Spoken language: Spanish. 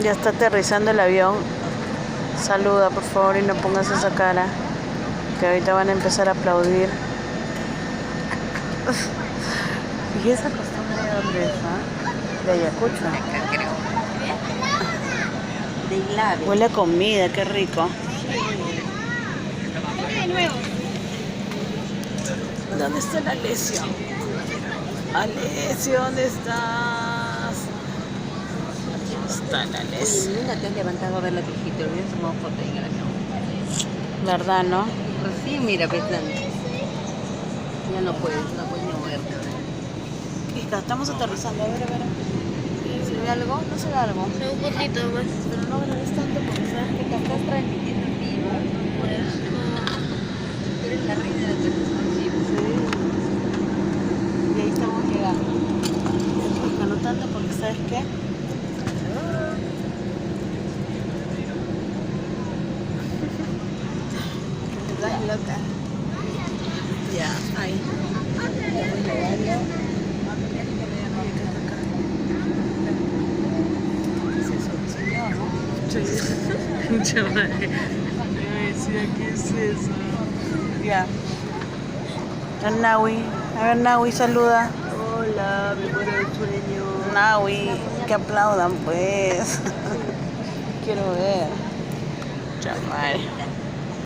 Ya está aterrizando el avión. Saluda, por favor, y no pongas esa cara. Que ahorita van a empezar a aplaudir. ¿Y esa costumbre de dónde es? De Ayacucho. Acá creo. De Ilave. Huele a comida, qué rico. De nuevo. ¿Dónde está el Alessio? Alessio, ¿dónde estás? Está el Alessio. Nunca te has levantado a ver la viejita. Hubieras tomado foto ahí en el avión. ¿Verdad, no? Pues sí, mira, pensando. Ya no puedes moverte. Hija, estamos aterrizando. A ver. ¿Se ve algo? No se ve algo. Un poquito más. Pero no grabes tanto porque sabes que Estás transmitiendo en vivo. Por eso. Eres la reina de los dispositivos. y ahí estamos llegando. Hija, no tanto porque sabes qué. Estás loca. Ya, ahí. ¿Qué es eso? Ya. Nahui. A ver, Nahui, saluda. Hola, me muero de sueño. Nahui, que aplaudan, pues. Quiero ver. Chaval.